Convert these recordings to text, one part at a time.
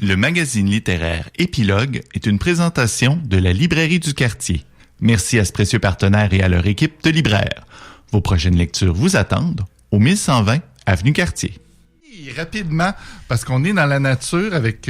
Le magazine littéraire Épilogue est une présentation de la Librairie du Quartier. Merci à ce précieux partenaire et à leur équipe de libraires. Vos prochaines lectures vous attendent au 1120 Avenue Cartier. Rapidement, parce qu'on est dans la nature avec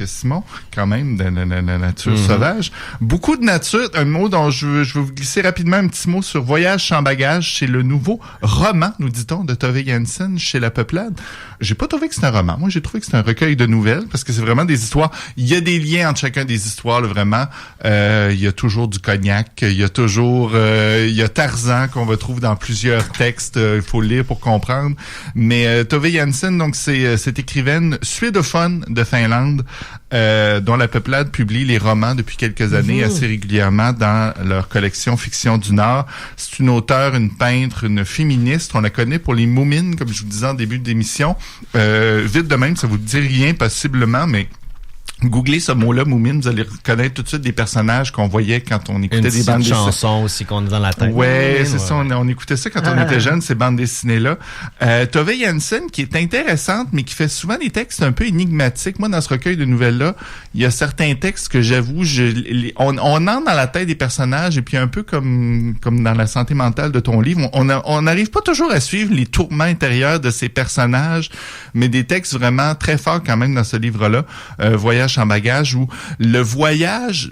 Simon, quand même, dans la nature sauvage. Beaucoup de nature. Un mot dont je veux vous glisser rapidement un petit mot sur Voyage sans bagage. C'est le nouveau roman, nous dit-on, de Tove Jansson chez La Peuplade. J'ai pas trouvé que c'était un roman. Moi, j'ai trouvé que c'était un recueil de nouvelles parce que c'est vraiment des histoires. Il y a des liens entre chacun des histoires, là, vraiment. Il y a toujours du cognac. Il y a toujours, il y a Tarzan qu'on retrouve dans plusieurs textes. Il faut le lire pour comprendre. Mais Tove Jansson, donc c'est cette écrivaine suédophone de Finlande dont La Peuplade publie les romans depuis quelques années assez régulièrement dans leur collection Fiction du Nord. C'est une auteure, une peintre, une féministe. On la connaît pour les Moumines, comme je vous disais en début d'émission. Vite de même, ça vous dit rien possiblement, mais googlez ce mot-là, Moumine, vous allez reconnaître tout de suite des personnages qu'on voyait quand on écoutait des bandes dessinées. Une chanson aussi qu'on a dans la tête. Ouais, c'est ça, on écoutait ça quand on était jeune, ces bandes dessinées-là. Tove Jansson, qui est intéressante, mais qui fait souvent des textes un peu énigmatiques. Moi, dans ce recueil de nouvelles-là, il y a certains textes que j'avoue, on entre dans la tête des personnages, et puis un peu comme dans la santé mentale de ton livre, on n'arrive pas toujours à suivre les tourments intérieurs de ces personnages, mais des textes vraiment très forts quand même dans ce livre-là. Voyage en bagage, où le voyage,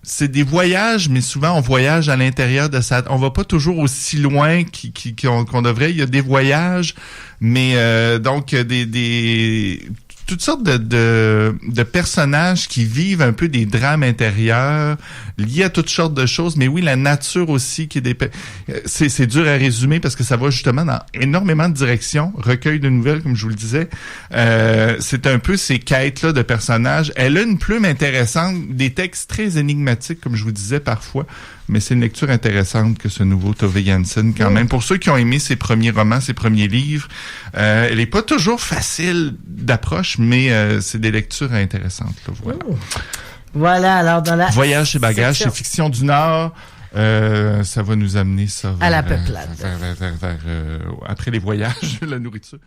c'est des voyages, mais souvent on voyage à l'intérieur de ça. On va pas toujours aussi loin qu'on devrait. Il y a des voyages, mais donc toutes sortes de personnages qui vivent un peu des drames intérieurs liés à toutes sortes de choses. Mais oui, la nature aussi qui est c'est dur à résumer parce que ça va justement dans énormément de directions. Recueil de nouvelles, comme je vous le disais. C'est un peu ces quêtes-là de personnages. Elle a une plume intéressante, des textes très énigmatiques, comme je vous disais parfois. Mais c'est une lecture intéressante que ce nouveau Tove Jansson, quand même. Pour ceux qui ont aimé ses premiers romans, ses premiers livres, elle est pas toujours facile d'approche, mais c'est des lectures intéressantes. Là, voilà. Voilà, alors dans la Voyage chez Bagages, c'est Fiction du Nord. Ça va nous amener ça à La Peuplade. Vers après les voyages, la nourriture.